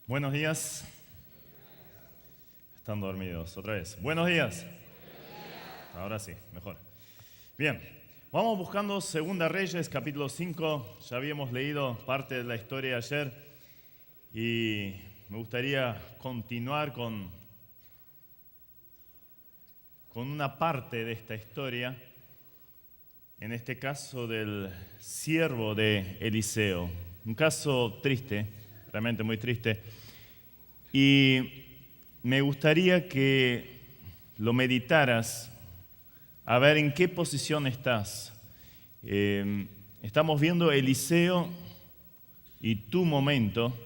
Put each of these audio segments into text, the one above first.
Buenos días. Están dormidos. Otra vez. Buenos días. Ahora sí, mejor. Bien, vamos buscando Segunda Reyes, capítulo 5. Ya habíamos leído parte de la historia ayer y me gustaría continuar con una parte de esta historia, en este caso del siervo de Eliseo. Un caso triste, realmente muy triste. Y me gustaría que lo meditaras, a ver en qué posición estás. Estamos viendo Eliseo y tu momento,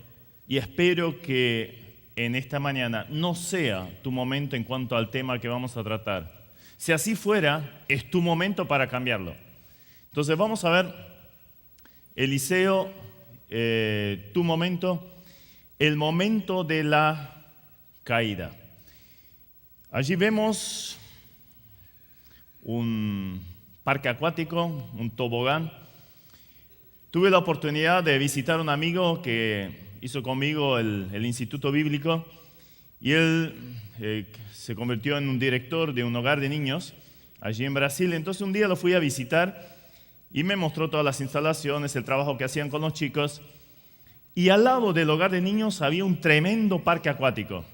y espero que en esta mañana no sea tu momento en cuanto al tema que vamos a tratar. Si así fuera, es tu momento para cambiarlo. Entonces vamos a ver, Eliseo, tu momento, el momento de la caída. Allí vemos un parque acuático, un tobogán. Tuve la oportunidad de visitar a un amigo que hizo conmigo el Instituto Bíblico y él se convirtió en un director de un hogar de niños allí en Brasil. Entonces un día lo fui a visitar y me mostró todas las instalaciones, el trabajo que hacían con los chicos. Y al lado del hogar de niños había un tremendo parque acuático.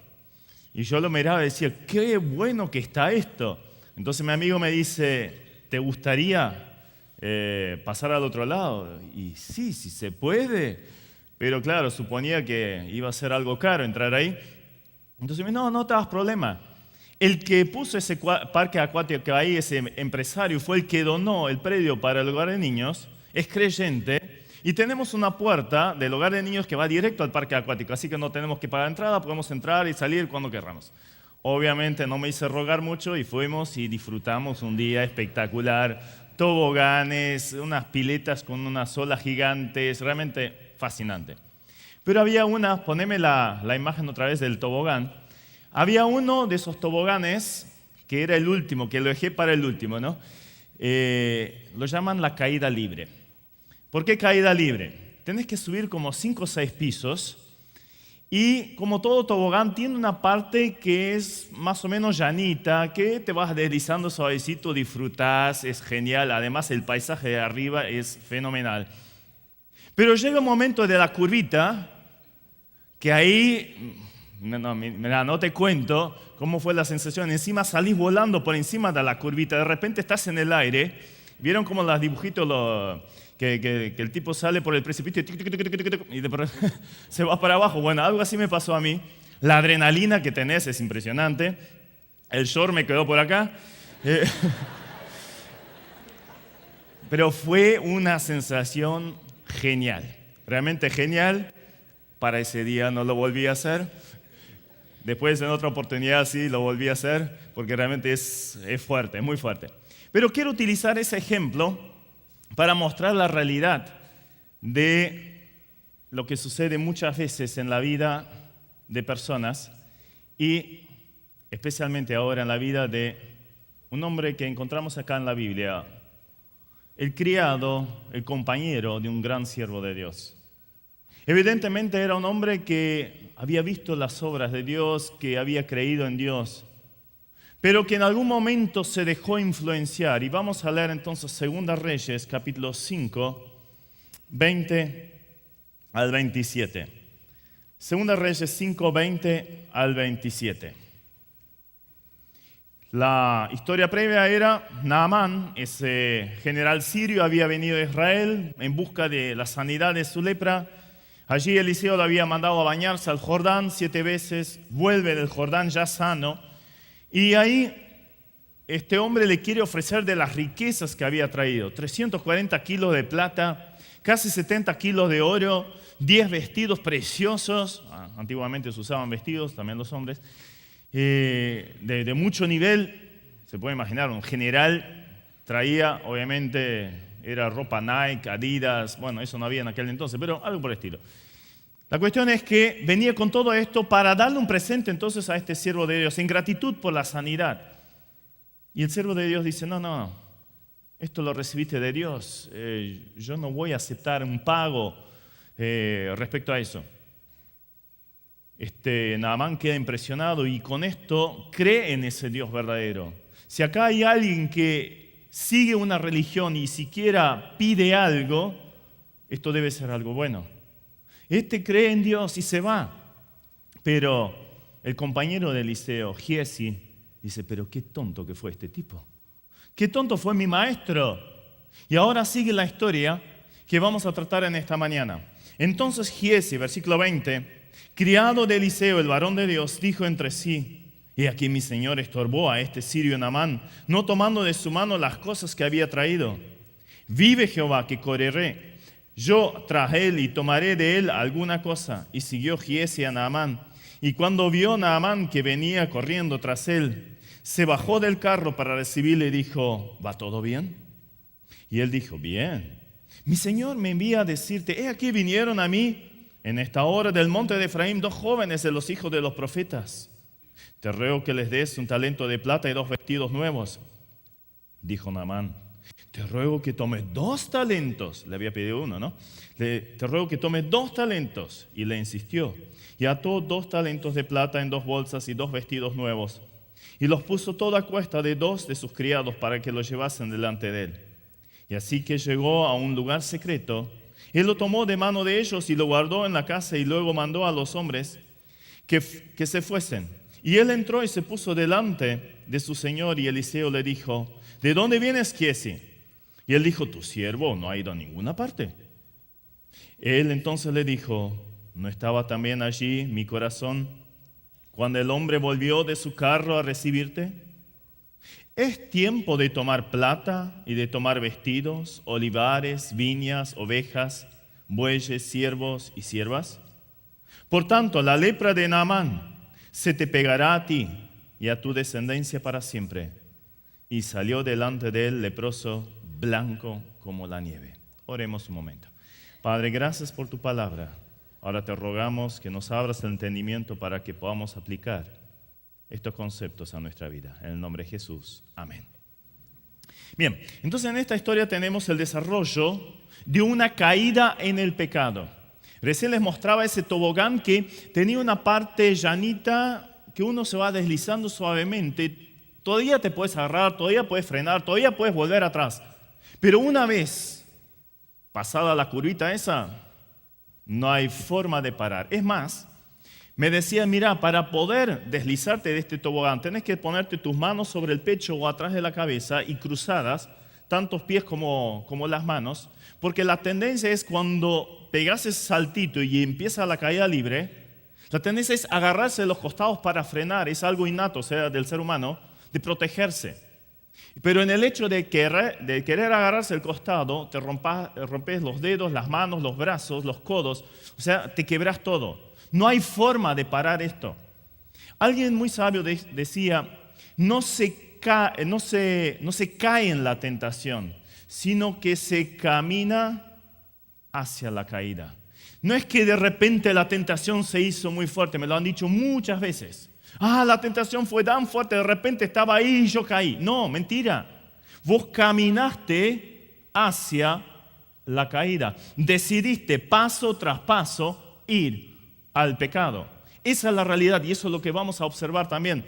Y yo lo miraba y decía, qué bueno que está esto. Entonces mi amigo me dice, ¿te gustaría pasar al otro lado? Y sí se puede. Pero claro, suponía que iba a ser algo caro entrar ahí. Entonces me dijo, no te hagas problema. El que puso ese parque acuático ahí, ese empresario, fue el que donó el predio para el hogar de niños, es creyente, y tenemos una puerta del hogar de niños que va directo al parque acuático, así que no tenemos que pagar entrada, podemos entrar y salir cuando queramos. Obviamente no me hice rogar mucho y fuimos y disfrutamos un día espectacular, toboganes, unas piletas con unas olas gigantes, realmente fascinante. Pero había una, poneme la imagen otra vez del tobogán. Había uno de esos toboganes que era el último, que lo dejé para el último, ¿no? Lo llaman la caída libre. ¿Por qué caída libre? Tenés que subir como 5 o 6 pisos y como todo tobogán tiene una parte que es más o menos llanita, que te vas deslizando suavecito, disfrutás, es genial. Además el paisaje de arriba es fenomenal. Pero llega un momento de la curvita que ahí... No te cuento cómo fue la sensación. Encima salís volando por encima de la curvita. De repente estás en el aire. ¿Vieron cómo los dibujitos que el tipo sale por el precipicio y se va para abajo? Bueno, algo así me pasó a mí. La adrenalina que tenés es impresionante. El short me quedó por acá. Pero fue una sensación genial. Realmente genial. Para ese día no lo volví a hacer. Después, en otra oportunidad, sí, lo volví a hacer, porque realmente es fuerte, es muy fuerte. Pero quiero utilizar ese ejemplo para mostrar la realidad de lo que sucede muchas veces en la vida de personas y especialmente ahora en la vida de un hombre que encontramos acá en la Biblia, el criado, el compañero de un gran siervo de Dios. Evidentemente era un hombre que había visto las obras de Dios, que había creído en Dios, pero que en algún momento se dejó influenciar. Y vamos a leer entonces Segunda Reyes, capítulo 5, 20 al 27. Segunda Reyes 5, 20 al 27. La historia previa era Naamán, ese general sirio, había venido a Israel en busca de la sanidad de su lepra. Allí Eliseo lo había mandado a bañarse al Jordán 7 veces, vuelve del Jordán ya sano, y ahí este hombre le quiere ofrecer de las riquezas que había traído, 340 kilos de plata, casi 70 kilos de oro, 10 vestidos preciosos, antiguamente se usaban vestidos, también los hombres, de mucho nivel. Se puede imaginar, un general traía, obviamente, era ropa Nike, Adidas, bueno, eso no había en aquel entonces, pero algo por el estilo. La cuestión es que venía con todo esto para darle un presente entonces a este siervo de Dios, en gratitud por la sanidad. Y el siervo de Dios dice, no, esto lo recibiste de Dios, yo no voy a aceptar un pago respecto a eso. Naamán queda impresionado y con esto cree en ese Dios verdadero. Si acá hay alguien que sigue una religión y siquiera pide algo, esto debe ser algo bueno. Cree en Dios y se va. Pero el compañero de Eliseo, Giezi, dice, pero qué tonto que fue este tipo. Qué tonto fue mi maestro. Y ahora sigue la historia que vamos a tratar en esta mañana. Entonces Giezi, versículo 20, criado de Eliseo, el varón de Dios, dijo entre sí, he aquí mi señor estorbó a este sirio Naamán, no tomando de su mano las cosas que había traído. Vive Jehová que correré yo tras él y tomaré de él alguna cosa. Y siguió Giezi a Naamán. Y cuando vio Naamán que venía corriendo tras él, se bajó del carro para recibirle y dijo, ¿va todo bien? Y él dijo, bien. Mi señor me envía a decirte, he aquí vinieron a mí en esta hora del monte de Efraín 2 jóvenes de los hijos de los profetas. Te ruego que les des un talento de plata y 2 vestidos nuevos. Dijo Naamán, te ruego que tomes 2 talentos. Le había pedido uno, ¿no? Te ruego que tomes 2 talentos. Y le insistió. Y ató 2 talentos de plata en 2 bolsas y 2 vestidos nuevos. Y los puso todo a cuesta de 2 de sus criados para que los llevasen delante de él. Y así que llegó a un lugar secreto, él lo tomó de mano de ellos y lo guardó en la casa y luego mandó a los hombres que se fuesen. Y él entró y se puso delante de su señor y Eliseo le dijo, ¿de dónde vienes, Giezi? Y él dijo, tu siervo no ha ido a ninguna parte. Él entonces le dijo, ¿no estaba también allí mi corazón cuando el hombre volvió de su carro a recibirte? ¿Es tiempo de tomar plata y de tomar vestidos, olivares, viñas, ovejas, bueyes, siervos y siervas? Por tanto, la lepra de Naamán se te pegará a ti y a tu descendencia para siempre. Y salió delante de él leproso, blanco como la nieve. Oremos un momento. Padre, gracias por tu palabra. Ahora te rogamos que nos abras el entendimiento para que podamos aplicar estos conceptos a nuestra vida. En el nombre de Jesús. Amén. Bien, entonces en esta historia tenemos el desarrollo de una caída en el pecado. Recién les mostraba ese tobogán que tenía una parte llanita que uno se va deslizando suavemente. Todavía te puedes agarrar, todavía puedes frenar, todavía puedes volver atrás. Pero una vez pasada la curvita esa, no hay forma de parar. Es más, me decía, mira, para poder deslizarte de este tobogán, tenés que ponerte tus manos sobre el pecho o atrás de la cabeza y cruzadas, tantos pies como las manos, porque la tendencia es cuando pegas ese saltito y empieza la caída libre, la tendencia es agarrarse de los costados para frenar, es algo innato, o sea, del ser humano, de protegerse. Pero en el hecho de querer agarrarse el costado, te rompes los dedos, las manos, los brazos, los codos, o sea, te quebras todo. No hay forma de parar esto. Alguien muy sabio decía, no se cae en la tentación, sino que se camina hacia la caída. No es que de repente la tentación se hizo muy fuerte, me lo han dicho muchas veces. La tentación fue tan fuerte, de repente estaba ahí y yo caí. No, mentira. Vos caminaste hacia la caída. Decidiste paso tras paso ir al pecado. Esa es la realidad y eso es lo que vamos a observar también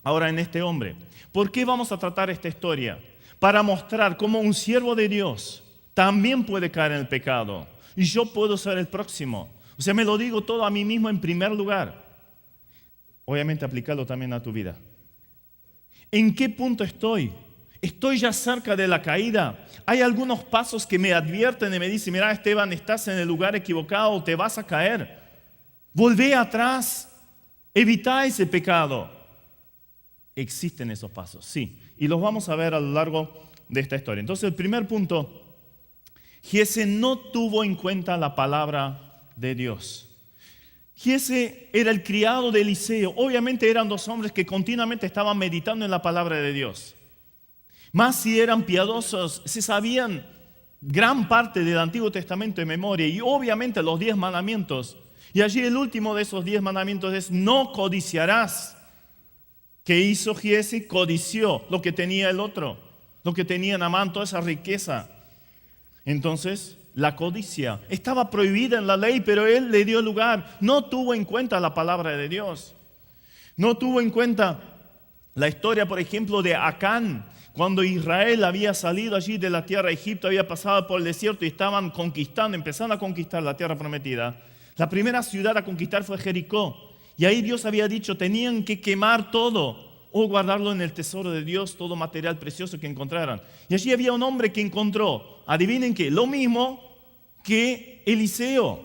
ahora en este hombre. ¿Por qué vamos a tratar esta historia? Para mostrar cómo un siervo de Dios también puede caer en el pecado y yo puedo ser el próximo. O sea, me lo digo todo a mí mismo en primer lugar. Obviamente aplicarlo también a tu vida. ¿En qué punto estoy? ¿Estoy ya cerca de la caída? Hay algunos pasos que me advierten y me dicen, mira Esteban, estás en el lugar equivocado, te vas a caer. Volvé atrás, evita ese pecado. Existen esos pasos, sí, y los vamos a ver a lo largo de esta historia. Entonces, el primer punto, Giezi no tuvo en cuenta la palabra de Dios. Giezi era el criado de Eliseo. Obviamente eran 2 hombres que continuamente estaban meditando en la palabra de Dios. Más si eran piadosos, se sabían gran parte del Antiguo Testamento de memoria y obviamente los 10 mandamientos. Y allí el último de esos 10 mandamientos es no codiciarás. ¿Qué hizo Giezi? Codició lo que tenía el otro, lo que tenía Naamán, toda esa riqueza. Entonces la codicia. Estaba prohibida en la ley, pero él le dio lugar. No tuvo en cuenta la palabra de Dios. No tuvo en cuenta la historia, por ejemplo, de Acán. Cuando Israel había salido allí de la tierra de Egipto, había pasado por el desierto y estaban conquistando, empezando a conquistar la tierra prometida. La primera ciudad a conquistar fue Jericó. Y ahí Dios había dicho, tenían que quemar todo o guardarlo en el tesoro de Dios, todo material precioso que encontraran. Y allí había un hombre que encontró, adivinen qué, lo mismo que Eliseo.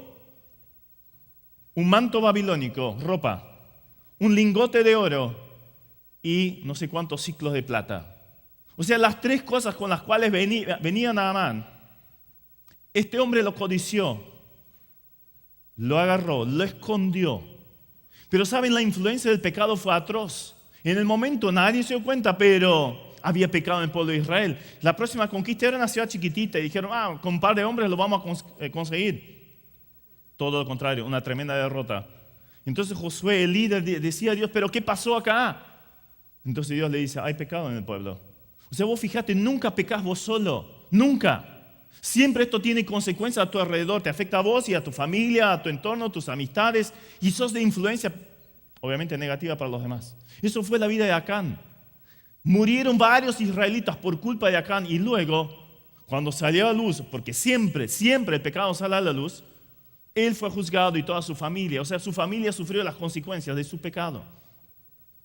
Un manto babilónico, ropa, un lingote de oro y no sé cuántos ciclos de plata. O sea, las tres cosas con las cuales venía Naamán. Este hombre lo codició, lo agarró, lo escondió. Pero saben, la influencia del pecado fue atroz. En el momento nadie se dio cuenta, pero había pecado en el pueblo de Israel. La próxima conquista era una ciudad chiquitita y dijeron, con un par de hombres lo vamos a conseguir. Todo lo contrario, una tremenda derrota. Entonces Josué, el líder, decía a Dios, ¿pero qué pasó acá? Entonces Dios le dice, hay pecado en el pueblo. O sea, vos fíjate, nunca pecás vos solo, nunca. Siempre esto tiene consecuencias a tu alrededor, te afecta a vos y a tu familia, a tu entorno, a tus amistades, y sos de influencia, obviamente negativa para los demás. Eso fue la vida de Acán. Murieron varios israelitas por culpa de Acán, y luego, cuando salió a la luz, porque siempre el pecado sale a la luz, él fue juzgado y toda su familia, o sea, su familia sufrió las consecuencias de su pecado.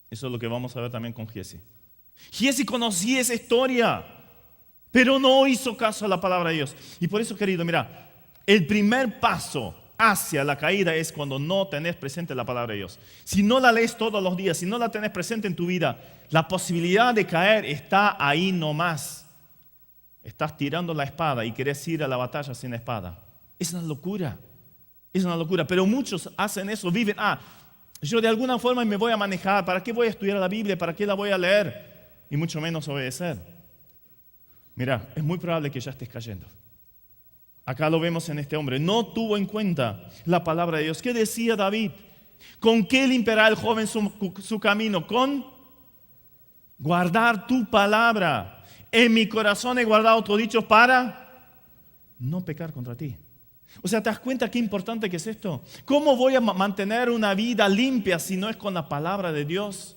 Eso es lo que vamos a ver también con Giezi. Giezi conocía esa historia, pero no hizo caso a la palabra de Dios. Y por eso, querido, mira, el primer paso hacia la caída es cuando no tenés presente la palabra de Dios. Si no la lees todos los días, si no la tenés presente en tu vida, la posibilidad de caer está ahí nomás. Estás tirando la espada y querés ir a la batalla sin espada. Es una locura. Es una locura. Pero muchos hacen eso, viven, yo de alguna forma me voy a manejar. ¿Para qué voy a estudiar la Biblia? ¿Para qué la voy a leer? Y mucho menos obedecer. Mira, es muy probable que ya estés cayendo. Acá lo vemos en este hombre. No tuvo en cuenta la palabra de Dios. ¿Qué decía David? ¿Con qué limpiará el joven su camino? Con guardar tu palabra. En mi corazón he guardado tu dicho para no pecar contra ti. O sea, ¿te das cuenta qué importante que es esto? ¿Cómo voy a mantener una vida limpia si no es con la palabra de Dios?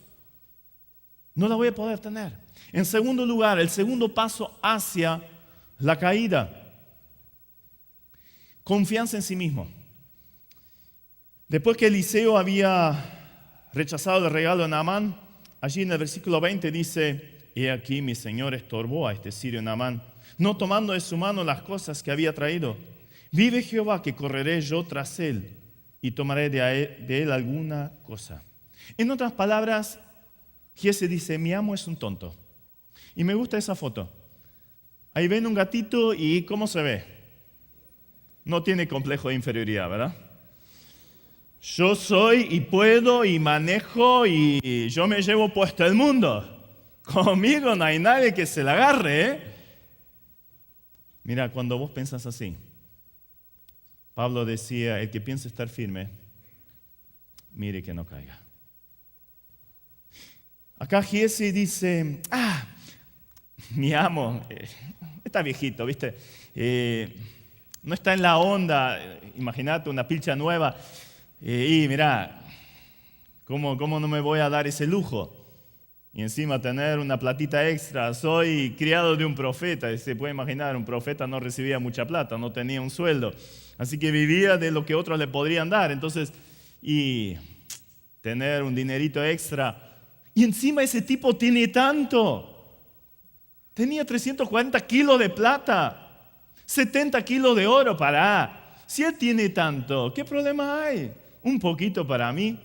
No la voy a poder tener. En segundo lugar, el segundo paso hacia la caída. Confianza en sí mismo. Después que Eliseo había rechazado el regalo de Naamán, allí en el versículo 20 dice, he aquí mi señor estorbó a este sirio Naamán, no tomando de su mano las cosas que había traído. Vive Jehová que correré yo tras él y tomaré de él alguna cosa. En otras palabras, Giezi dice, mi amo es un tonto. Y me gusta esa foto. Ahí ven un gatito y ¿cómo se ve? No tiene complejo de inferioridad, ¿verdad? Yo soy y puedo y manejo y yo me llevo puesto el mundo. Conmigo no hay nadie que se la agarre, ¿eh? Mira, cuando vos pensás así, Pablo decía, el que piensa estar firme, mire que no caiga. Acá Giezi dice, mi amo, está viejito, ¿viste? No está en la onda, imagínate una pilcha nueva, y mirá, ¿cómo no me voy a dar ese lujo? Y encima tener una platita extra, soy criado de un profeta, se puede imaginar, un profeta no recibía mucha plata, no tenía un sueldo, así que vivía de lo que otros le podrían dar, entonces, y tener un dinerito extra. Y encima ese tipo tiene tanto. Tenía 340 kilos de plata, 70 kilos de oro Si él tiene tanto, ¿qué problema hay? Un poquito para mí.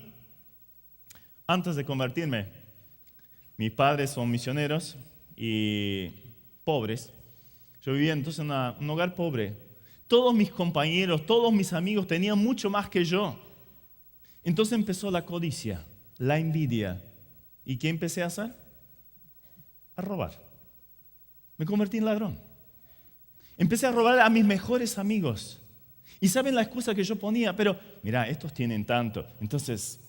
Antes de convertirme, mis padres son misioneros y pobres. Yo vivía entonces en un hogar pobre. Todos mis compañeros, todos mis amigos tenían mucho más que yo. Entonces empezó la codicia, la envidia. ¿Y qué empecé a hacer? A robar. Me convertí en ladrón. Empecé a robar a mis mejores amigos. Y ¿saben la excusa que yo ponía? Pero, mira, estos tienen tanto, entonces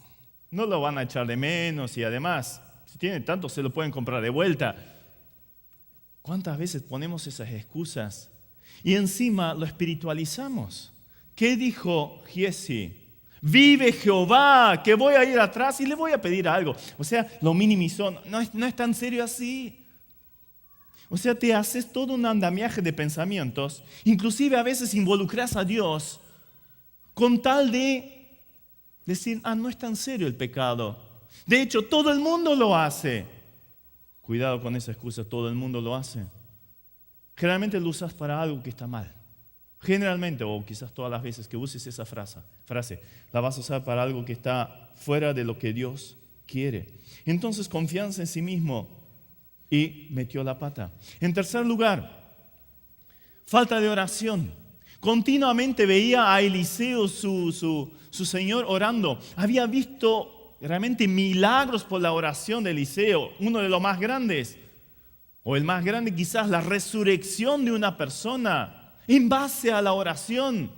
no lo van a echar de menos y además, si tienen tanto, se lo pueden comprar de vuelta. ¿Cuántas veces ponemos esas excusas? Y encima lo espiritualizamos. ¿Qué dijo Giesi? Vive Jehová, que voy a ir atrás y le voy a pedir algo. O sea, lo minimizó. No es tan serio así. O sea, te haces todo un andamiaje de pensamientos. Inclusive a veces involucras a Dios con tal de decir, no es tan serio el pecado. De hecho, todo el mundo lo hace. Cuidado con esa excusa, todo el mundo lo hace. Generalmente lo usas para algo que está mal. Generalmente, o quizás todas las veces que uses esa frase, la vas a usar para algo que está fuera de lo que Dios quiere. Entonces, confianza en sí mismo y metió la pata. En tercer lugar, falta de oración. Continuamente veía a Eliseo, su señor, orando. Había visto realmente milagros por la oración de Eliseo, uno de los más grandes, o el más grande quizás, la resurrección de una persona en base a la oración.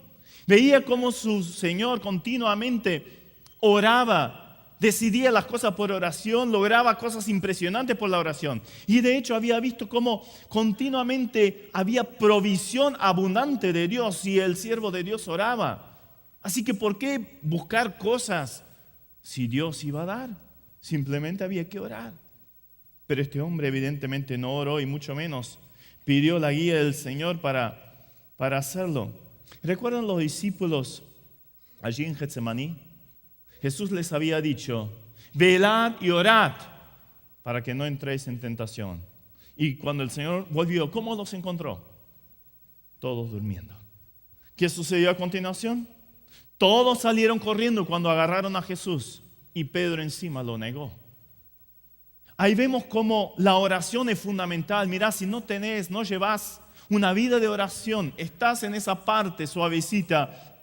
Veía cómo su Señor continuamente oraba, decidía las cosas por oración, lograba cosas impresionantes por la oración. Y de hecho había visto cómo continuamente había provisión abundante de Dios y el siervo de Dios oraba. Así que ¿por qué buscar cosas si Dios iba a dar? Simplemente había que orar. Pero este hombre evidentemente no oró y mucho menos pidió la guía del Señor para hacerlo. ¿Recuerdan los discípulos allí en Getsemaní? Jesús les había dicho, velad y orad para que no entréis en tentación. Y cuando el Señor volvió, ¿cómo los encontró? Todos durmiendo. ¿Qué sucedió a continuación? Todos salieron corriendo cuando agarraron a Jesús y Pedro encima lo negó. Ahí vemos cómo la oración es fundamental. Mirá, si no llevas una vida de oración, estás en esa parte suavecita,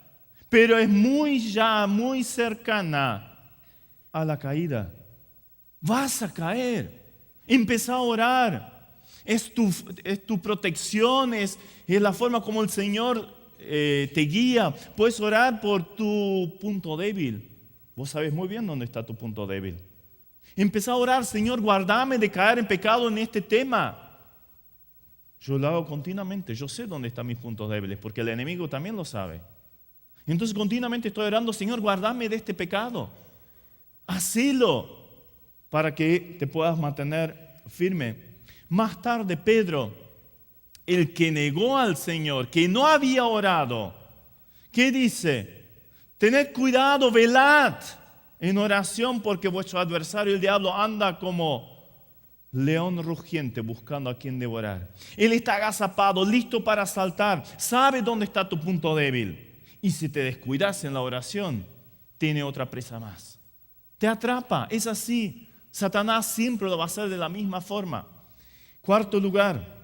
pero es muy cercana a la caída. Vas a caer. Empezá a orar. Es tu protección, es la forma como el Señor te guía. Puedes orar por tu punto débil. Vos sabés muy bien dónde está tu punto débil. Empezá a orar, Señor, guardame de caer en pecado en este tema. Yo lo hago continuamente, yo sé dónde están mis puntos débiles, porque el enemigo también lo sabe. Entonces continuamente estoy orando, Señor, guárdame de este pecado. Hacelo para que te puedas mantener firme. Más tarde, Pedro, el que negó al Señor, que no había orado, ¿qué dice? Tened cuidado, velad en oración, porque vuestro adversario, el diablo, anda como león rugiente buscando a quien devorar. Él está agazapado, listo para saltar. Sabe dónde está tu punto débil. Y si te descuidas en la oración, tiene otra presa más. Te atrapa, es así. Satanás siempre lo va a hacer de la misma forma. Cuarto lugar,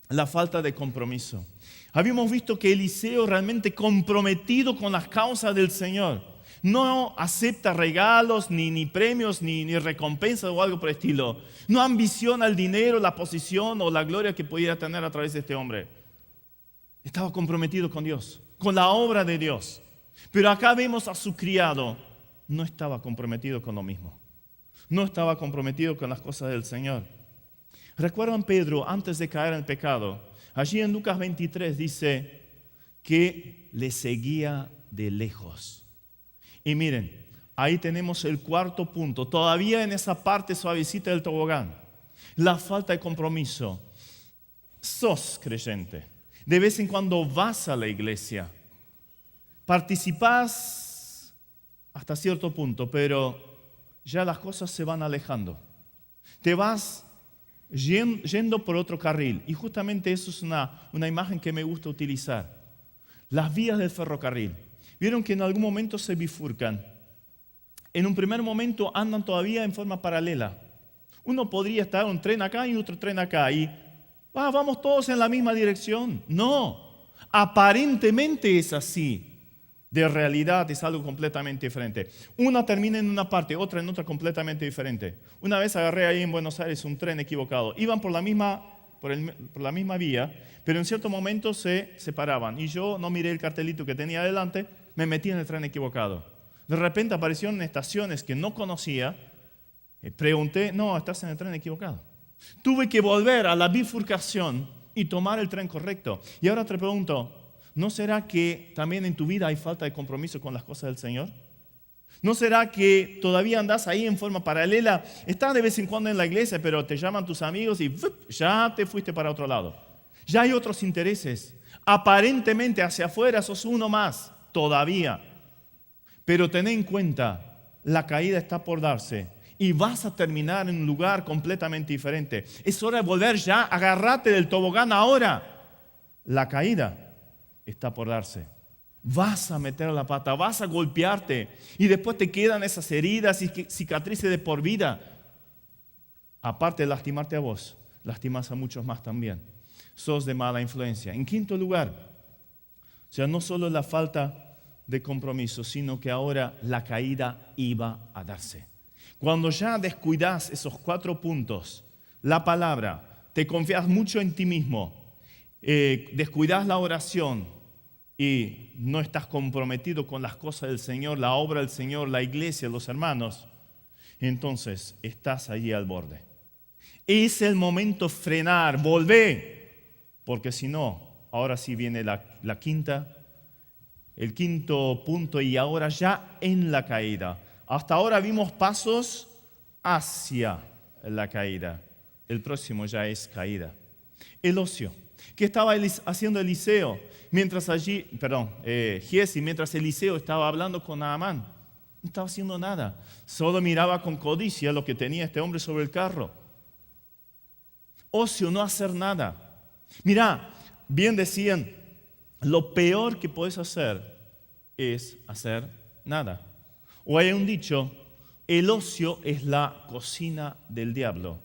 la falta de compromiso. Habíamos visto que Eliseo realmente comprometido con las causas del Señor. No acepta regalos, ni premios, ni recompensas o algo por el estilo. No ambiciona el dinero, la posición o la gloria que pudiera tener a través de este hombre. Estaba comprometido con Dios, con la obra de Dios. Pero acá vemos a su criado. No estaba comprometido con lo mismo. No estaba comprometido con las cosas del Señor. ¿Recuerdan Pedro antes de caer en el pecado? Allí en Lucas 23 dice que le seguía de lejos. Y miren, ahí tenemos el cuarto punto, todavía en esa parte suavecita del tobogán. La falta de compromiso. Sos creyente. De vez en cuando vas a la iglesia. Participás hasta cierto punto, pero ya las cosas se van alejando. Te vas yendo por otro carril. Y justamente eso es una imagen que me gusta utilizar. Las vías del ferrocarril. Vieron que en algún momento se bifurcan. En un primer momento andan todavía en forma paralela. Uno podría estar un tren acá y otro tren acá y vamos todos en la misma dirección. No, aparentemente es así. De realidad es algo completamente diferente. Una termina en una parte, otra en otra completamente diferente. Una vez agarré ahí en Buenos Aires un tren equivocado. Iban por la misma vía, pero en cierto momento se separaban. Y yo no miré el cartelito que tenía adelante, me metí en el tren equivocado. De repente aparecieron estaciones que no conocía. Pregunté, no, estás en el tren equivocado. Tuve que volver a la bifurcación y tomar el tren correcto. Y ahora te pregunto, ¿no será que también en tu vida hay falta de compromiso con las cosas del Señor? ¿No será que todavía andas ahí en forma paralela? Estás de vez en cuando en la iglesia, pero te llaman tus amigos y ¡fup!, ya te fuiste para otro lado. Ya hay otros intereses. Aparentemente hacia afuera sos uno más, todavía. Pero ten en cuenta, la caída está por darse y vas a terminar en un lugar completamente diferente. Es hora de volver ya, agárrate del tobogán ahora. La caída está por darse. Vas a meter la pata, vas a golpearte y después te quedan esas heridas y cicatrices de por vida. Aparte de lastimarte a vos, lastimas a muchos más también. Sos de mala influencia. En quinto lugar, o sea, no solo la falta de compromiso, sino que ahora la caída iba a darse. Cuando ya descuidas esos 4 puntos, la palabra, te confías mucho en ti mismo, descuidas la oración y no estás comprometido con las cosas del Señor, la obra del Señor, la iglesia, los hermanos, entonces estás allí al borde. Es el momento de frenar, volver, porque si no, ahora sí viene el quinto punto y ahora ya en la caída. Hasta ahora vimos pasos hacia la caída. El próximo ya es caída. El ocio. ¿Qué estaba haciendo Eliseo? Giezi, mientras Eliseo estaba hablando con Naamán. No estaba haciendo nada. Solo miraba con codicia lo que tenía este hombre sobre el carro. Ocio, no hacer nada. Mira, bien decían, lo peor que puedes hacer es hacer nada. O hay un dicho, el ocio es la cocina del diablo.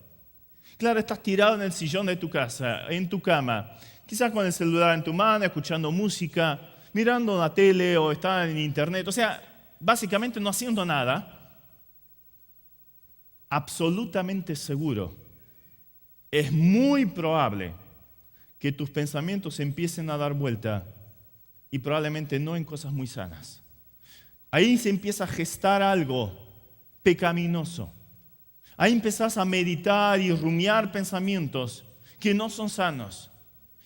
Claro, estás tirado en el sillón de tu casa, en tu cama, quizás con el celular en tu mano, escuchando música, mirando la tele o estás en internet. O sea, básicamente no haciendo nada. Absolutamente seguro. Es muy probable que tus pensamientos empiecen a dar vuelta y probablemente no en cosas muy sanas. Ahí se empieza a gestar algo pecaminoso. Ahí empezás a meditar y rumiar pensamientos que no son sanos.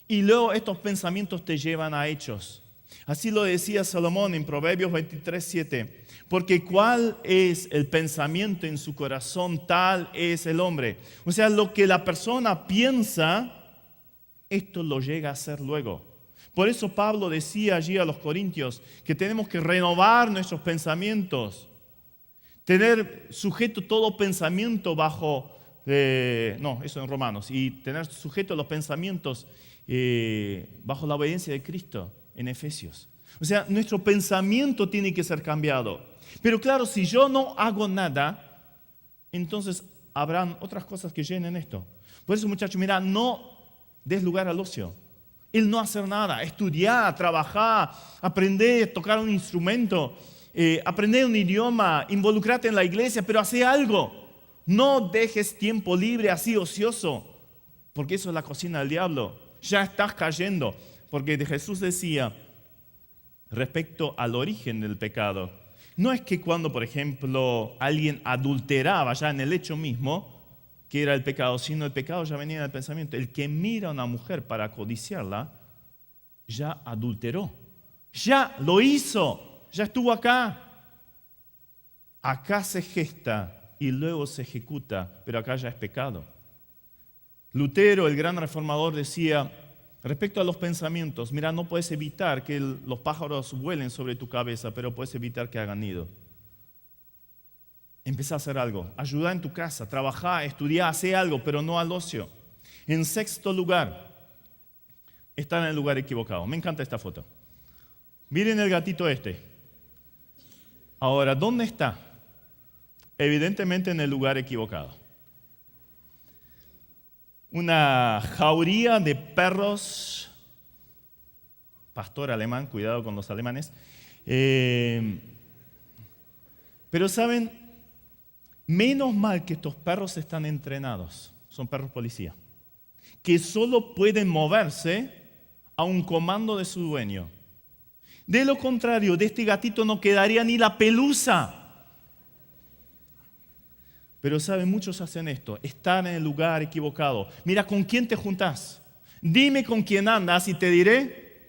Y luego estos pensamientos te llevan a hechos. Así lo decía Salomón en Proverbios 23:7. Porque cuál es el pensamiento en su corazón, tal es el hombre. O sea, lo que la persona piensa, esto lo llega a hacer luego. Por eso Pablo decía allí a los corintios que tenemos que renovar nuestros pensamientos. Tener sujeto todo pensamiento bajo, eso en Romanos, y tener sujeto los pensamientos bajo la obediencia de Cristo en Efesios. O sea, nuestro pensamiento tiene que ser cambiado. Pero claro, si yo no hago nada, entonces habrán otras cosas que llenen esto. Por eso, muchachos, mira, no des lugar al ocio. El no hacer nada, estudiar, trabajar, aprender, tocar un instrumento, aprender un idioma, involucrarte en la iglesia, pero hace algo. No dejes tiempo libre así ocioso, porque eso es la cocina del diablo. Ya estás cayendo, porque Jesús decía respecto al origen del pecado, no es que cuando, por ejemplo, alguien adulteraba ya en el hecho mismo, que era el pecado, sino el pecado ya venía del pensamiento. El que mira a una mujer para codiciarla, ya adulteró. Ya lo hizo, ya estuvo acá. Acá se gesta y luego se ejecuta, pero acá ya es pecado. Lutero, el gran reformador, decía, respecto a los pensamientos, mira, no puedes evitar que los pájaros vuelen sobre tu cabeza, pero puedes evitar que hagan nido. Empezá a hacer algo, ayudá en tu casa, trabajá, estudiá, hacé algo, pero no al ocio. En sexto lugar, está en el lugar equivocado. Me encanta esta foto. Miren el gatito este. Ahora, ¿dónde está? Evidentemente en el lugar equivocado. Una jauría de perros, pastor alemán, cuidado con los alemanes. Pero saben, menos mal que estos perros están entrenados, son perros policía, que solo pueden moverse a un comando de su dueño. De lo contrario, de este gatito no quedaría ni la pelusa. Pero saben, muchos hacen esto, están en el lugar equivocado. Mira, ¿con quién te juntás? Dime con quién andas y te diré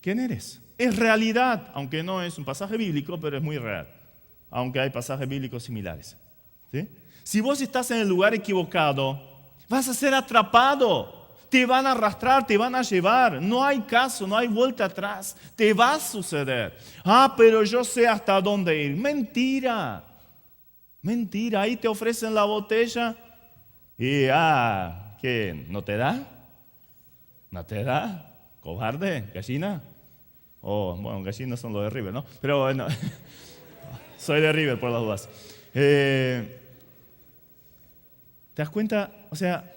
quién eres. Es realidad, aunque no es un pasaje bíblico, pero es muy real. Aunque hay pasajes bíblicos similares. ¿Sí? Si vos estás en el lugar equivocado, vas a ser atrapado. Te van a arrastrar, te van a llevar. No hay caso, no hay vuelta atrás. Te va a suceder. Pero yo sé hasta dónde ir. Mentira. Mentira. Ahí te ofrecen la botella y, ¿qué? ¿No te da? ¿No te da? ¿Cobarde? ¿Gallina? Bueno, gallinas son los de River, ¿no? Pero bueno, soy de River por las dudas. ¿Te das cuenta? O sea,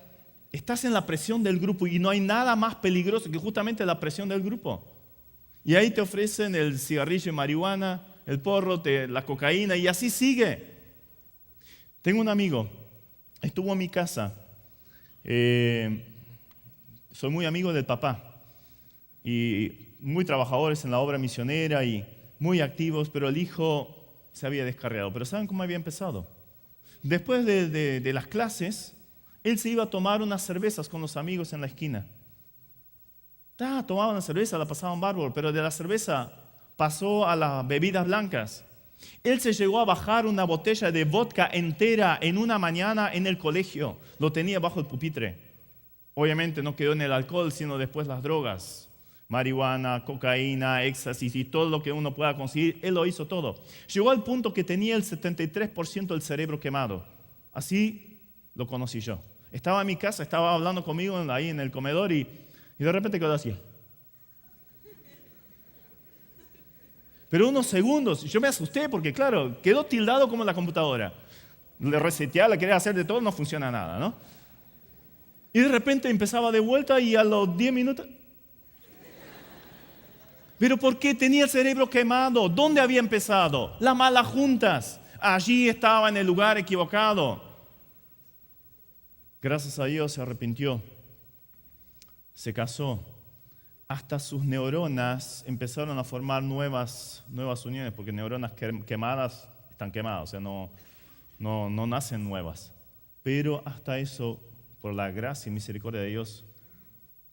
estás en la presión del grupo y no hay nada más peligroso que justamente la presión del grupo. Y ahí te ofrecen el cigarrillo de marihuana, el porro, la cocaína y así sigue. Tengo un amigo, estuvo en mi casa. Soy muy amigo del papá y muy trabajadores en la obra misionera y muy activos, pero el hijo se había descarriado. Pero ¿saben cómo había empezado? Después de las clases, él se iba a tomar unas cervezas con los amigos en la esquina. Tomaban una cerveza, la pasaban bárbaro, pero de la cerveza pasó a las bebidas blancas. Él se llegó a bajar una botella de vodka entera en una mañana en el colegio. Lo tenía bajo el pupitre. Obviamente no quedó en el alcohol, sino después las drogas. Marihuana, cocaína, éxtasis y todo lo que uno pueda conseguir. Él lo hizo todo. Llegó al punto que tenía el 73% del cerebro quemado. Así lo conocí yo. Estaba en mi casa, estaba hablando conmigo ahí en el comedor y de repente quedó así. Pero unos segundos, yo me asusté porque claro, quedó tildado como en la computadora. Le reseteaba, le quería hacer de todo, no funciona nada, ¿no? Y de repente empezaba de vuelta y a los 10 minutos... ¿Pero por qué tenía el cerebro quemado? ¿Dónde había empezado? Las malas juntas. Allí estaba en el lugar equivocado. Gracias a Dios se arrepintió. Se casó. Hasta sus neuronas empezaron a formar nuevas uniones, porque neuronas quemadas están quemadas, o sea, no nacen nuevas. Pero hasta eso, por la gracia y misericordia de Dios,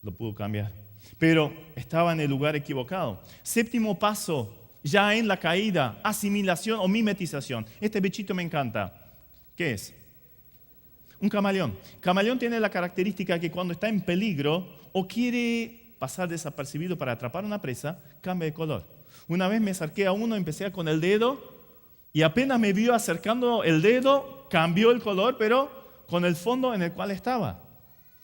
lo pudo cambiar. Pero estaba en el lugar equivocado. Séptimo paso, ya en la caída, asimilación o mimetización. Este bichito me encanta. ¿Qué es? Un camaleón. Camaleón tiene la característica que cuando está en peligro o quiere pasar desapercibido para atrapar una presa, cambia de color. Una vez me acerqué a uno, empecé con el dedo y apenas me vio acercando el dedo, cambió el color, pero con el fondo en el cual estaba,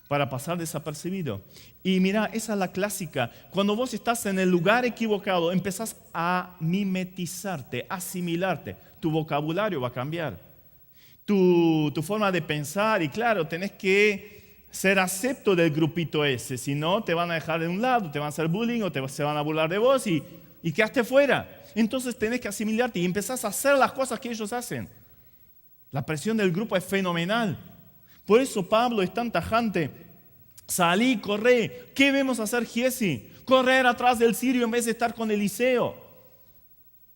para pasar desapercibido. Y mira, esa es la clásica. Cuando vos estás en el lugar equivocado, empezás a mimetizarte, asimilarte. Tu vocabulario va a cambiar. Tu forma de pensar, y claro, tenés que ser acepto del grupito ese, si no te van a dejar de un lado, te van a hacer bullying o se van a burlar de vos y quedaste fuera. Entonces tenés que asimilarte y empezás a hacer las cosas que ellos hacen. La presión del grupo es fenomenal. Por eso Pablo es tan tajante. Salí, corre. ¿Qué vemos hacer Giesi? Correr atrás del sirio en vez de estar con Eliseo.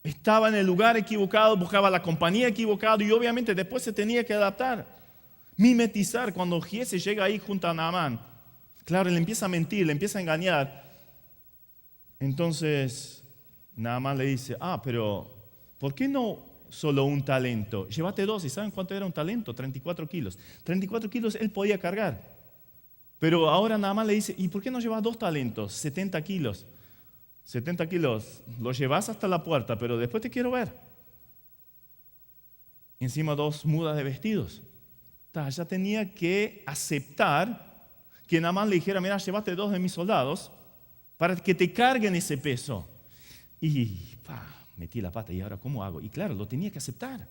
Estaba en el lugar equivocado, buscaba la compañía equivocada y obviamente después se tenía que adaptar. Mimetizar. Cuando Giesi llega ahí junto a Naamán, claro, le empieza a mentir, le empieza a engañar. Entonces Naamán le dice, pero ¿por qué no solo un talento? Llévate dos. ¿Y saben cuánto era un talento? 34 kilos. 34 kilos él podía cargar. Pero ahora Naamán le dice, ¿y por qué no llevas 2 talentos? 70 kilos. 70 kilos, lo llevas hasta la puerta, pero después te quiero ver. Encima 2 mudas de vestidos. Ya tenía que aceptar que Naamán le dijera, mira, llévate 2 de mis soldados para que te carguen ese peso. Y metí la pata, ¿y ahora cómo hago? Y claro, lo tenía que aceptar.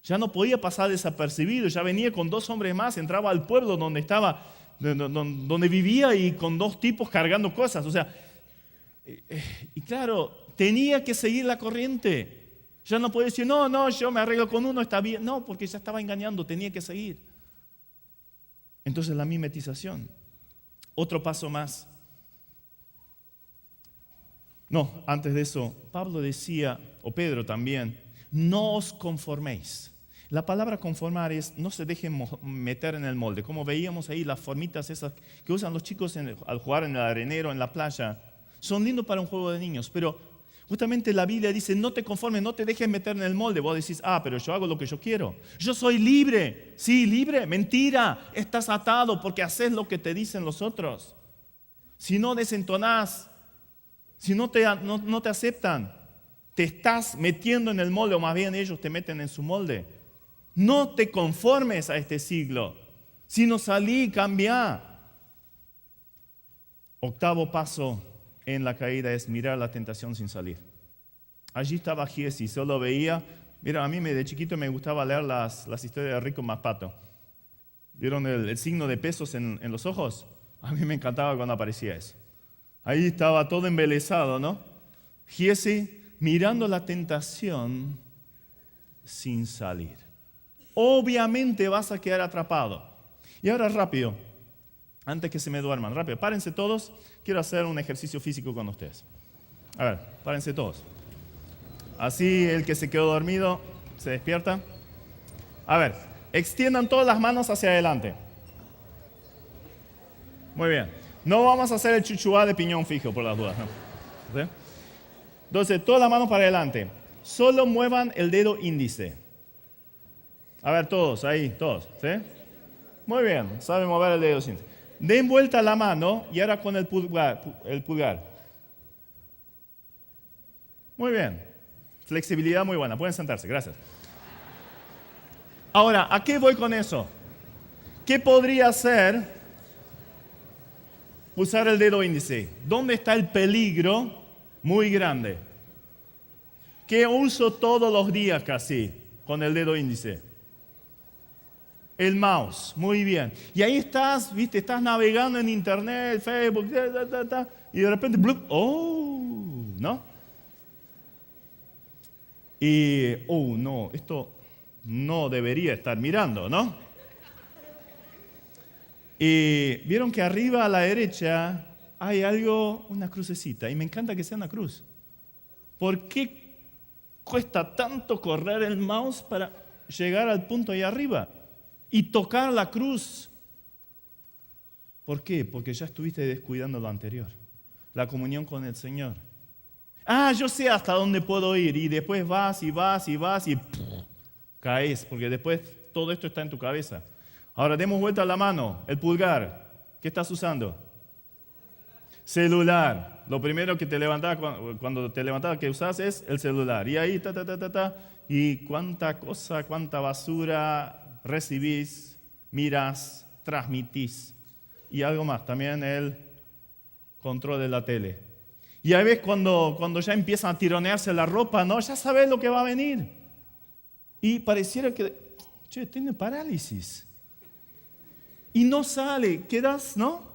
Ya no podía pasar desapercibido, ya venía con 2 hombres más, entraba al pueblo donde vivía y con 2 tipos cargando cosas. O sea, y claro, tenía que seguir la corriente. Ya no podía decir, no, yo me arreglo con uno, está bien. No, porque ya estaba engañando, tenía que seguir. Entonces la mimetización. Otro paso más. No, antes de eso, Pablo decía, o Pedro también, no os conforméis. La palabra conformar es no se deje meter en el molde. Como veíamos ahí las formitas esas que usan los chicos al jugar en el arenero, en la playa. Son lindos para un juego de niños, pero justamente la Biblia dice no te conformes, no te dejes meter en el molde. Vos decís, pero yo hago lo que yo quiero. Yo soy libre. Sí, libre. Mentira. Estás atado porque haces lo que te dicen los otros. Si no desentonás, si no te aceptan, te estás metiendo en el molde, o más bien ellos te meten en su molde. No te conformes a este siglo, sino salí y cambia. Octavo paso en la caída es mirar la tentación sin salir. Allí estaba Giesi, solo veía. Mira, a mí de chiquito me gustaba leer las historias de Rico Mapato. ¿Vieron el signo de pesos en los ojos? A mí me encantaba cuando aparecía eso. Ahí estaba todo embelesado, ¿no? Giesi mirando la tentación sin salir. Obviamente vas a quedar atrapado. Y ahora rápido, antes que se me duerman, rápido, párense todos. Quiero hacer un ejercicio físico con ustedes. A ver, párense todos. Así el que se quedó dormido se despierta. A ver, extiendan todas las manos hacia adelante. Muy bien. No vamos a hacer el chuchuá de piñón fijo por las dudas, ¿no? ¿Sí? Entonces, todas las manos para adelante. Solo muevan el dedo índice. A ver, todos, ahí, todos. ¿Sí? Muy bien, saben mover el dedo índice. Den vuelta la mano y ahora con el pulgar. Muy bien. Flexibilidad muy buena. Pueden sentarse, gracias. Ahora, ¿a qué voy con eso? ¿Qué podría ser usar el dedo índice? ¿Dónde está el peligro muy grande? ¿Qué uso todos los días casi con el dedo índice? El mouse, muy bien. Y ahí estás, viste, estás navegando en internet, Facebook, y de repente, ¡blup! ¿No? Y, no, esto no debería estar mirando, ¿no? Y vieron que arriba a la derecha hay algo, una crucecita, y me encanta que sea una cruz. ¿Por qué cuesta tanto correr el mouse para llegar al punto ahí arriba y tocar la cruz? ¿Por qué? Porque ya estuviste descuidando lo anterior, la comunión con el Señor. Yo sé hasta dónde puedo ir, y después vas y caes, porque después todo esto está en tu cabeza. Ahora demos vuelta a la mano, el pulgar. ¿Qué estás usando? Celular. Lo primero que te levantás, cuando te levantás, que usas es el celular. Y ahí, y cuánta cosa, cuánta basura recibís, mirás, transmitís. Y algo más, también el control de la tele. Y a veces cuando ya empiezan a tironearse la ropa, ¿no? Ya sabes lo que va a venir. Y pareciera que, tiene parálisis. Y no sale, quedas, ¿no?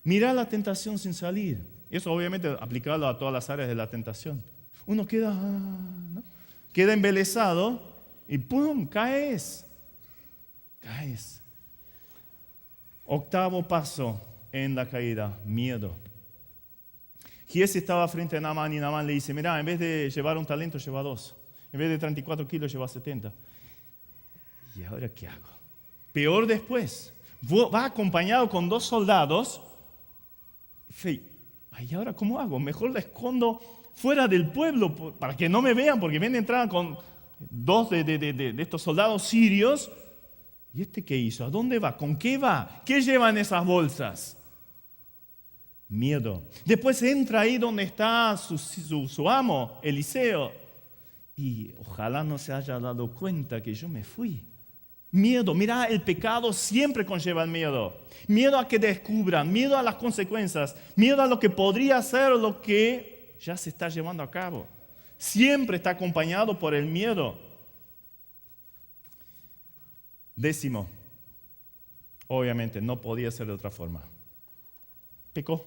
Mirá la tentación sin salir. Eso obviamente aplicado a todas las áreas de la tentación. Uno queda, ¿no? Queda embelesado y ¡pum! Caes. Octavo paso en la caída, miedo. Giesi estaba frente a Naamán y Naamán le dice, mira, en vez de llevar un talento, lleva 2. En vez de 34 kilos, lleva 70. ¿Y ahora qué hago? Peor después. Va acompañado con 2 soldados. ¿Y ahora cómo hago? Mejor la escondo fuera del pueblo para que no me vean, porque ven entrar con 2 de estos soldados sirios. ¿Y este qué hizo? ¿A dónde va? ¿Con qué va? ¿Qué llevan esas bolsas? Miedo. Después entra ahí donde está su amo, Eliseo. Y ojalá no se haya dado cuenta que yo me fui. Miedo. Mira, el pecado siempre conlleva el miedo. Miedo a que descubran, miedo a las consecuencias, miedo a lo que podría ser o lo que ya se está llevando a cabo. Siempre está acompañado por el miedo. 10. Obviamente no podía ser de otra forma. Pecó.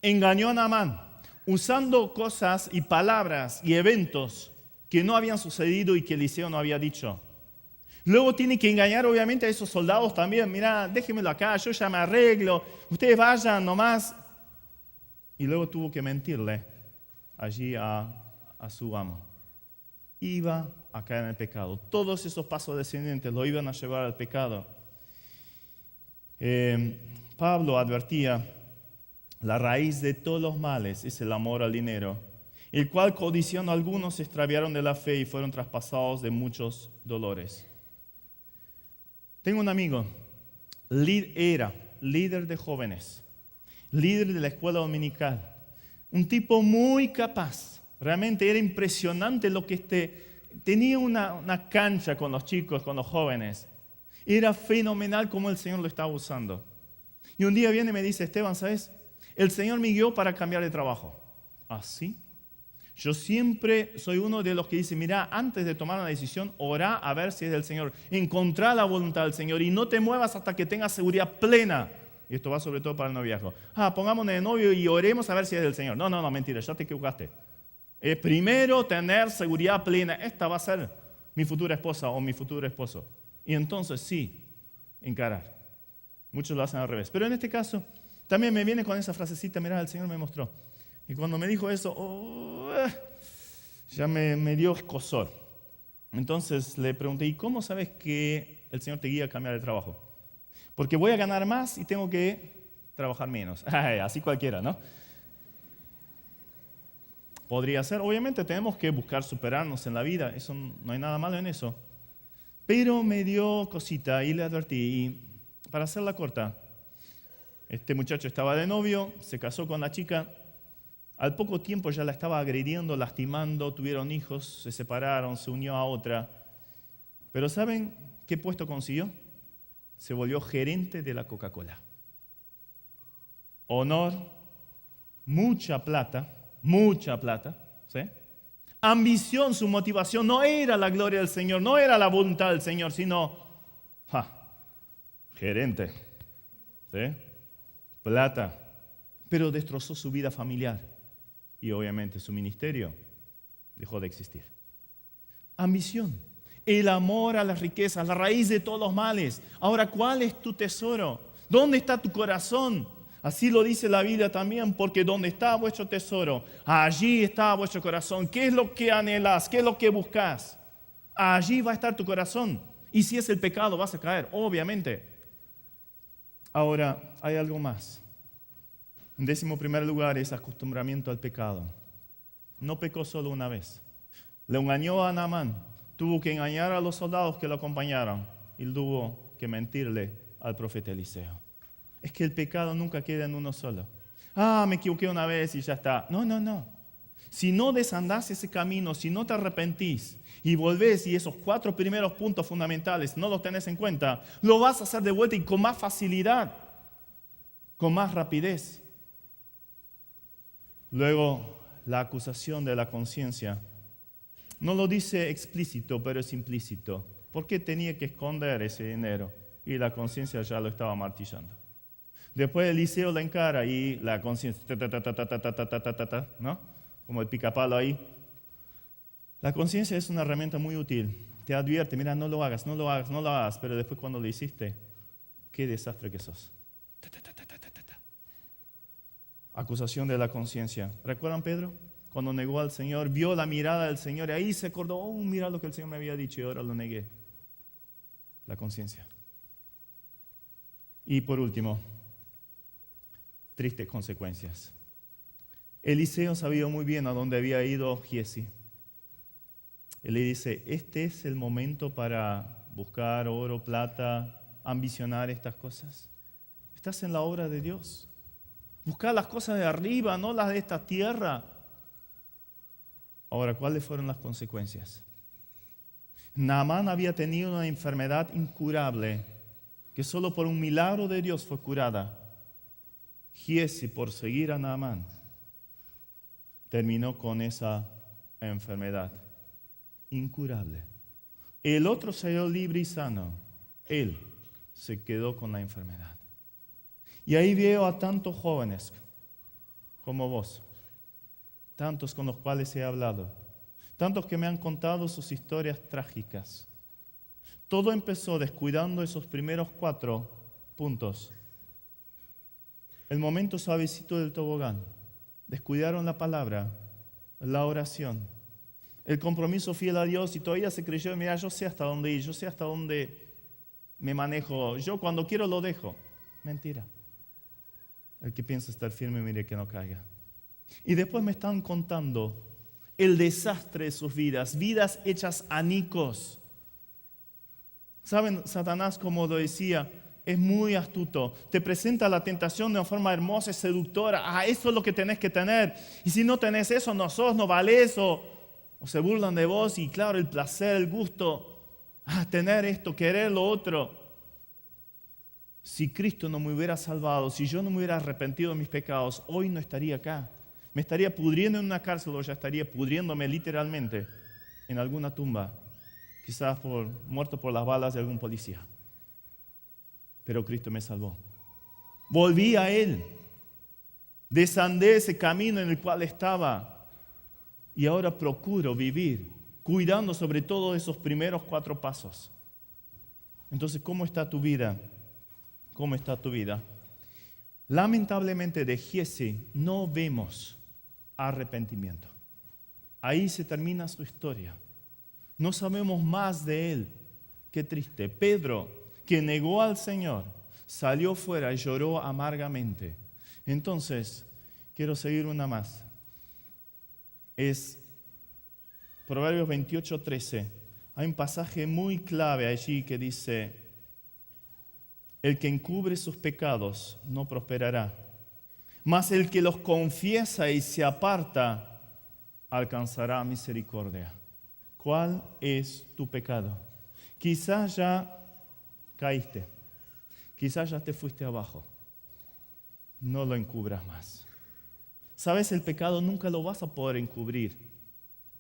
Engañó a Naamán usando cosas y palabras y eventos que no habían sucedido y que Eliseo no había dicho. Luego tiene que engañar obviamente a esos soldados también. Mira, déjenmelo acá, yo ya me arreglo, ustedes vayan nomás. Y luego tuvo que mentirle allí a su amo. iba a caer en el pecado. Todos esos pasos descendientes lo iban a llevar al pecado. Pablo advertía, la raíz de todos los males es el amor al dinero, el cual codiciando algunos se extraviaron de la fe y fueron traspasados de muchos dolores. Tengo un amigo, era líder de jóvenes, líder de la escuela dominical, un tipo muy capaz. Realmente era impresionante lo que tenía una cancha con los chicos, con los jóvenes. Era fenomenal cómo el Señor lo estaba usando. Y un día viene y me dice, Esteban, ¿sabes? El Señor me guió para cambiar de trabajo. ¿Ah, sí? Yo siempre soy uno de los que dice, mira, antes de tomar una decisión, orá a ver si es del Señor. Encontrá la voluntad del Señor y no te muevas hasta que tengas seguridad plena. Y esto va sobre todo para el noviazgo. Pongámonos de novio y oremos a ver si es del Señor. No, mentira, ya te equivocaste. Primero tener seguridad plena. Esta va a ser mi futura esposa o mi futuro esposo. Y entonces sí, encarar. Muchos lo hacen al revés. Pero en este caso, también me viene con esa frasecita, mira, el Señor me mostró. Y cuando me dijo eso, ya me dio escozor. Entonces le pregunté, ¿y cómo sabes que el Señor te guía a cambiar de trabajo? Porque voy a ganar más y tengo que trabajar menos. Así cualquiera, ¿no? Podría ser, obviamente tenemos que buscar superarnos en la vida, eso no hay nada malo en eso. Pero me dio cosita y le advertí, y para hacerla corta, este muchacho estaba de novio, se casó con la chica, al poco tiempo ya la estaba agrediendo, lastimando, tuvieron hijos, se separaron, se unió a otra. Pero ¿saben qué puesto consiguió? Se volvió gerente de la Coca-Cola. Honor, mucha plata, ¿sí? Ambición, su motivación no era la gloria del Señor, no era la voluntad del Señor, sino gerente, ¿sí? Plata, pero destrozó su vida familiar y obviamente su ministerio dejó de existir. Ambición, el amor a las riquezas, la raíz de todos los males. Ahora, ¿cuál es tu tesoro? ¿Dónde está tu corazón? Así lo dice la Biblia también, porque donde está vuestro tesoro, allí está vuestro corazón. ¿Qué es lo que anhelas? ¿Qué es lo que buscas? Allí va a estar tu corazón. Y si es el pecado, vas a caer, obviamente. Ahora, hay algo más. En 11º lugar es acostumbramiento al pecado. No pecó solo una vez. Le engañó a Naamán. Tuvo que engañar a los soldados que lo acompañaron. Y tuvo que mentirle al profeta Eliseo. Es que el pecado nunca queda en uno solo. Me equivoqué una vez y ya está. No. Si no desandás ese camino, si no te arrepentís y volvés y esos 4 primeros puntos fundamentales no los tenés en cuenta, lo vas a hacer de vuelta y con más facilidad, con más rapidez. Luego, la acusación de la conciencia. No lo dice explícito, pero es implícito. ¿Por qué tenía que esconder ese dinero? Y la conciencia ya lo estaba martillando. Después Eliseo la encara y la conciencia, ¿no? Como el picapalo ahí. La conciencia es una herramienta muy útil. Te advierte, mira, no lo hagas, pero después cuando lo hiciste, qué desastre que sos. Acusación de la conciencia. ¿Recuerdan Pedro? Cuando negó al Señor, vio la mirada del Señor y ahí se acordó, mira lo que el Señor me había dicho y ahora lo negué. La conciencia. Y por último, tristes consecuencias. Eliseo sabía muy bien a dónde había ido Giesi. Él le dice, este es el momento para buscar oro, plata, ambicionar estas cosas. Estás en la obra de Dios. Buscar las cosas de arriba, no las de esta tierra. Ahora, ¿cuáles fueron las consecuencias? Naamán había tenido una enfermedad incurable que solo por un milagro de Dios fue curada. Giesi, por seguir a Naamán, terminó con esa enfermedad incurable. El otro salió libre y sano. Él se quedó con la enfermedad. Y ahí veo a tantos jóvenes como vos, tantos con los cuales he hablado, tantos que me han contado sus historias trágicas. Todo empezó descuidando esos primeros 4 puntos. El momento suavecito del tobogán. Descuidaron la palabra, la oración. el compromiso fiel a Dios y todavía se creyó, mira, yo sé hasta dónde ir, yo sé hasta dónde me manejo, yo cuando quiero lo dejo. Mentira. El que piensa estar firme, mire que no caiga. Y después me están contando el desastre de sus vidas, vidas hechas anicos. ¿Saben? Satanás, como lo decía, es muy astuto. Te presenta la tentación de una forma hermosa y seductora. Eso es lo que tenés que tener. Y si no tenés eso, no sos, no valés, o se burlan de vos. Y claro, el placer, el gusto, tener esto, querer lo otro. Si Cristo no me hubiera salvado, si yo no me hubiera arrepentido de mis pecados, hoy no estaría acá. Me estaría pudriendo en una cárcel o ya estaría pudriéndome literalmente en alguna tumba. Quizás muerto por las balas de algún policía. Pero Cristo me salvó. Volví a Él. Desandé ese camino en el cual estaba. Y ahora procuro vivir, cuidando sobre todo esos primeros 4 pasos. Entonces, ¿cómo está tu vida? ¿Cómo está tu vida? Lamentablemente de Giese no vemos arrepentimiento. Ahí se termina su historia. No sabemos más de él. Qué triste. Pedro, que negó al Señor, salió fuera y lloró amargamente. Entonces, quiero seguir una más. Es Proverbios 28:13. Hay un pasaje muy clave allí que dice: el que encubre sus pecados no prosperará, mas el que los confiesa y se aparta alcanzará misericordia. ¿Cuál es tu pecado? Quizás ya caíste, quizás ya te fuiste abajo. No lo encubras más. ¿Sabes? El pecado nunca lo vas a poder encubrir.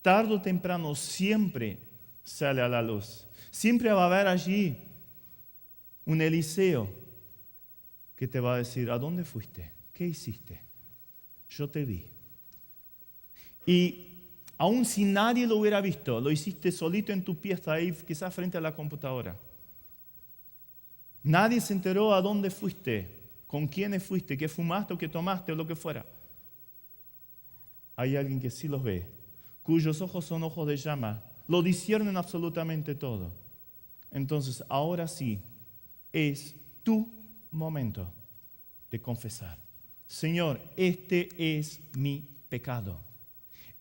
Tarde o temprano siempre sale a la luz. Siempre va a haber allí un Eliseo que te va a decir: ¿a dónde fuiste? ¿Qué hiciste? Yo te vi. Y aun si nadie lo hubiera visto, lo hiciste solito en tu pieza ahí, quizás frente a la computadora. Nadie se enteró a dónde fuiste, con quiénes fuiste, qué fumaste o qué tomaste o lo que fuera. Hay alguien que sí los ve, cuyos ojos son ojos de llama, lo disciernen absolutamente todo. Entonces, ahora sí, es tu momento de confesar: Señor, este es mi pecado.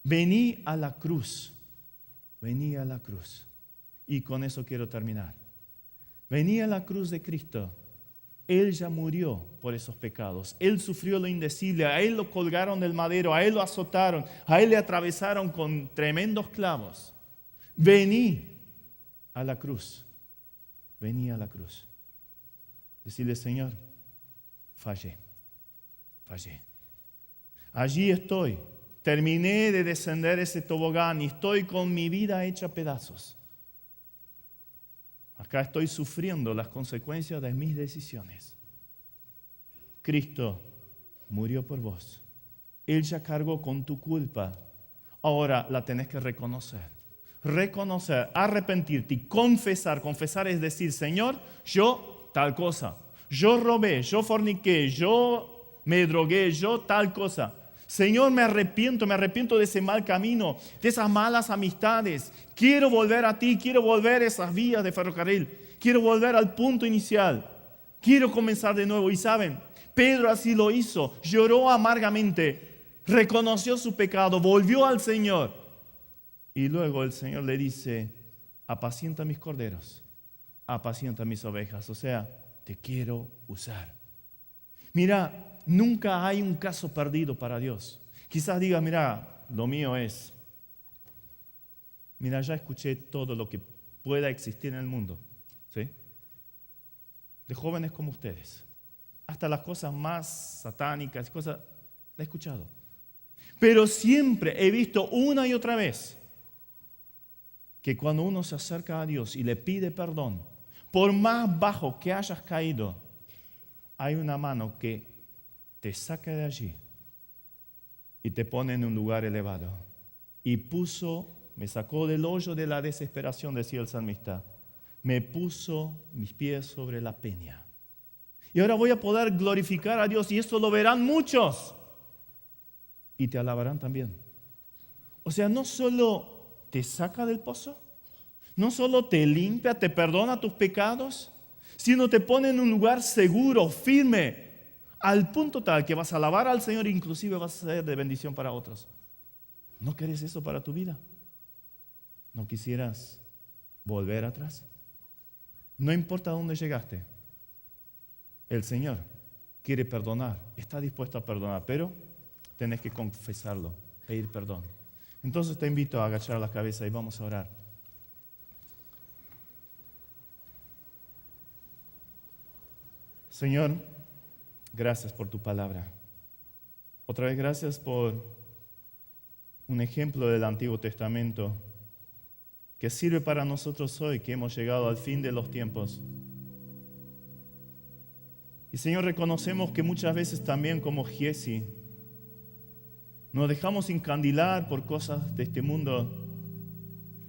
Vení a la cruz. Vení a la cruz. Y con eso quiero terminar. Vení a la cruz de Cristo. Él ya murió por esos pecados. Él sufrió lo indecible. A Él lo colgaron del madero. A Él lo azotaron. A Él le atravesaron con tremendos clavos. Vení a la cruz. Vení a la cruz. Decirle: Señor, fallé. Allí estoy. Terminé de descender ese tobogán y estoy con mi vida hecha pedazos. Acá estoy sufriendo las consecuencias de mis decisiones. Cristo murió por vos. Él ya cargó con tu culpa. Ahora la tenés que reconocer. Reconocer, arrepentirte y confesar. Confesar es decir: Señor, yo tal cosa. Yo robé, yo forniqué, yo me drogué, yo tal cosa. Señor, me arrepiento de ese mal camino, de esas malas amistades. Quiero volver a ti, quiero volver a esas vías de ferrocarril. Quiero volver al punto inicial. Quiero comenzar de nuevo. Y saben, Pedro así lo hizo. Lloró amargamente, reconoció su pecado, volvió al Señor. Y luego el Señor le dice: apacienta mis corderos, apacienta mis ovejas. O sea, te quiero usar. Mira, nunca hay un caso perdido para Dios. Quizás digas: mira, lo mío es, mira, ya escuché todo lo que pueda existir en el mundo, ¿sí? De jóvenes como ustedes, hasta las cosas más satánicas, cosas, he escuchado. Pero siempre he visto una y otra vez que cuando uno se acerca a Dios y le pide perdón, por más bajo que hayas caído, hay una mano que te saca de allí y te pone en un lugar elevado. Y me sacó del hoyo de la desesperación, decía el salmista. Me puso mis pies sobre la peña. Y ahora voy a poder glorificar a Dios, y esto lo verán muchos. Y te alabarán también. O sea, no solo te saca del pozo. No solo te limpia, te perdona tus pecados, sino te pone en un lugar seguro, firme, al punto tal que vas a alabar al Señor e inclusive vas a ser de bendición para otros. ¿No quieres eso para tu vida? ¿No quisieras volver atrás? No importa dónde llegaste, el Señor quiere perdonar, está dispuesto a perdonar, pero tenés que confesarlo, pedir perdón. Entonces te invito a agachar la cabeza y vamos a orar. Señor, gracias por tu palabra. Otra vez gracias por un ejemplo del Antiguo Testamento que sirve para nosotros hoy, que hemos llegado al fin de los tiempos. Y Señor, reconocemos que muchas veces también como Giezi nos dejamos encandilar por cosas de este mundo,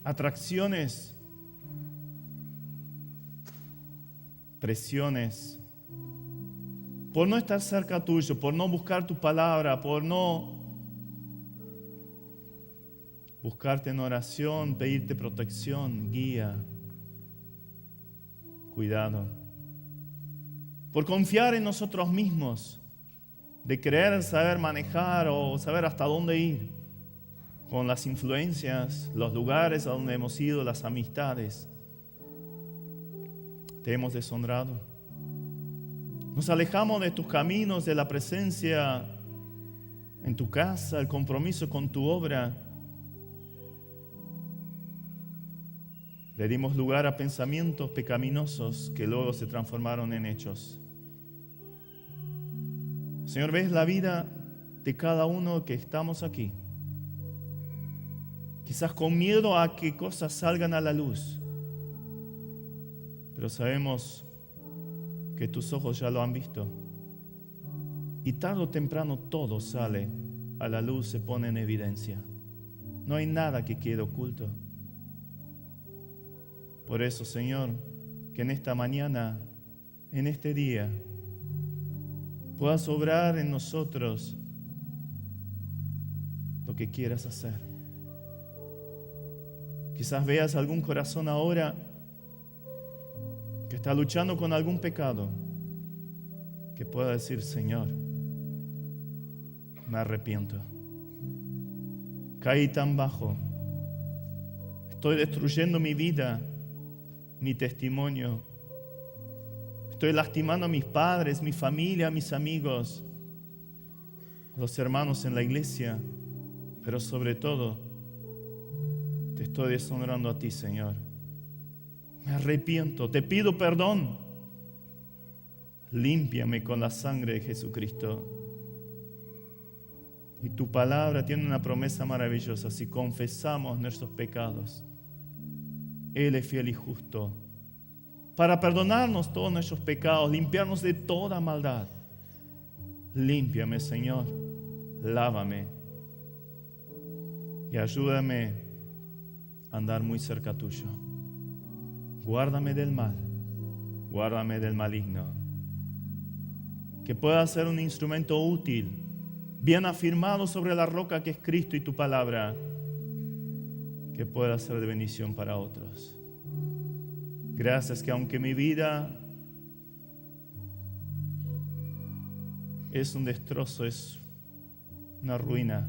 atracciones, presiones, por no estar cerca tuyo, por no buscar tu palabra, por no buscarte en oración, pedirte protección, guía, cuidado. Por confiar en nosotros mismos, de querer saber manejar o saber hasta dónde ir con las influencias, los lugares a donde hemos ido, las amistades. Te hemos deshonrado. Nos alejamos de tus caminos, de la presencia en tu casa, el compromiso con tu obra. Le dimos lugar a pensamientos pecaminosos que luego se transformaron en hechos. Señor, ves la vida de cada uno que estamos aquí. Quizás con miedo a que cosas salgan a la luz. Pero sabemos que tus ojos ya lo han visto. Y tarde o temprano todo sale a la luz, se pone en evidencia. No hay nada que quede oculto. Por eso, Señor, que en esta mañana, en este día, puedas obrar en nosotros lo que quieras hacer. Quizás veas algún corazón ahora que está luchando con algún pecado, que pueda decir: Señor, me arrepiento. Caí tan bajo. Estoy destruyendo mi vida, mi testimonio. Estoy lastimando a mis padres, mi familia, a mis amigos, a los hermanos en la iglesia, pero sobre todo te estoy deshonrando a ti, Señor. Me arrepiento, te pido perdón. Límpiame con la sangre de Jesucristo. Y tu palabra tiene una promesa maravillosa: si confesamos nuestros pecados, Él es fiel y justo para perdonarnos todos nuestros pecados, limpiarnos de toda maldad. Límpiame, Señor, lávame y ayúdame a andar muy cerca tuyo. Guárdame del mal, guárdame del maligno. Que pueda ser un instrumento útil, bien afirmado sobre la roca que es Cristo y tu palabra, que pueda ser de bendición para otros. Gracias que aunque mi vida es un destrozo, es una ruina,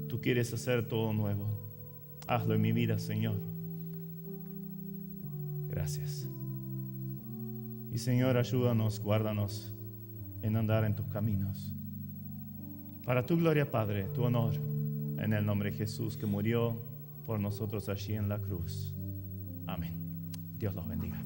tú quieres hacer todo nuevo. Hazlo en mi vida, Señor. Gracias. Y Señor, ayúdanos, guárdanos en andar en tus caminos. Para tu gloria, Padre, tu honor, en el nombre de Jesús que murió por nosotros allí en la cruz. Amén. Dios los bendiga.